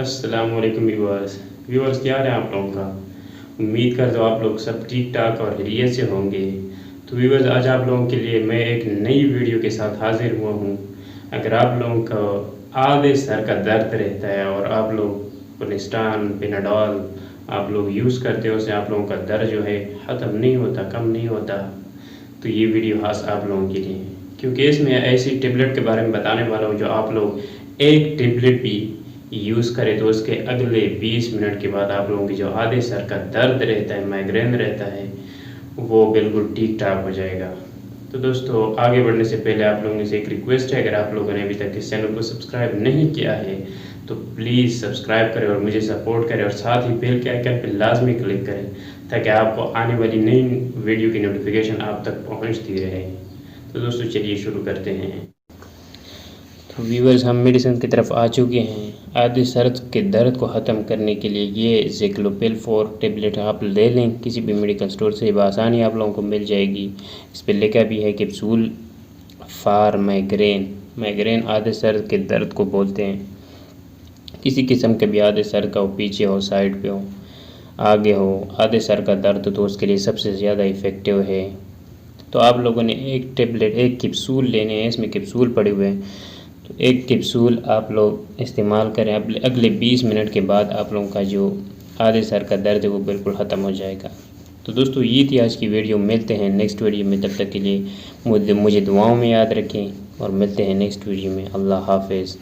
अस्सलाम वालेकुम व्यूअर्स क्या है आप लोगों का। उम्मीद करता हूँ आप लोग सब ठीक ठाक और खैरियत से होंगे। तो व्यूअर्स आज आप लोगों के लिए मैं एक नई वीडियो के साथ हाजिर हुआ हूँ। अगर आप लोगों का आधे सर का दर्द रहता है और आप लोग कोलेस्ट्रॉल पेनाडॉल आप लोग यूज़ करते हो, उससे आप लोगों का दर्द जो है ख़त्म नहीं होता, कम नहीं होता, तो ये वीडियो खास आप लोगों के लिए, क्योंकि इसमें ऐसी टेबलेट के बारे में बताने वाला हूँ जो आप लोग एक टेबलेट भी यूज़ करें तो उसके अगले 20 मिनट के बाद आप लोगों की जो आधे सर का दर्द रहता है, माइग्रेन रहता है, वो बिल्कुल ठीक ठाक हो जाएगा। तो दोस्तों आगे बढ़ने से पहले आप लोगों से एक रिक्वेस्ट है, अगर आप लोगों ने अभी तक इस चैनल को सब्सक्राइब नहीं किया है तो प्लीज़ सब्सक्राइब करें और मुझे सपोर्ट करें और साथ ही बेल के आइकन पर लाजमी क्लिक करें ताकि आपको आने वाली नई वीडियो की नोटिफिकेशन आप तक पहुंचती रहे। तो दोस्तों चलिए शुरू करते हैं। तो व्यूवर्स हम मेडिसिन की तरफ आ चुके हैं। आधे सर के दर्द को ख़त्म करने के लिए ये ज़िक्लोपिल 4 टेबलेट आप ले लें किसी भी मेडिकल स्टोर से, बआसानी आप लोगों को मिल जाएगी। इस पर लिखा भी है कैप्सूल फॉर माइग्रेन। माइग्रेन आधे सर के दर्द को बोलते हैं। किसी किस्म के भी आधे सर का हो, पीछे हो, साइड पे हो, आगे हो, आधे सर का दर्द तो उसके लिए सबसे ज़्यादा इफ़ेक्टिव है। तो आप लोगों ने एक टेबलेट, एक कैप्सूल लेने हैं, इसमें कैप्सूल पड़े हुए हैं, तो एक कैप्सूल आप लोग इस्तेमाल करें। अगले 20 मिनट के बाद आप लोगों का जो आधे सर का दर्द है वो बिल्कुल ख़त्म हो जाएगा। तो दोस्तों ये थी आज की वीडियो। मिलते हैं नेक्स्ट वीडियो में, तब तक के लिए मुझे दुआओं में याद रखें और मिलते हैं नेक्स्ट वीडियो में। अल्लाह हाफ़िज़।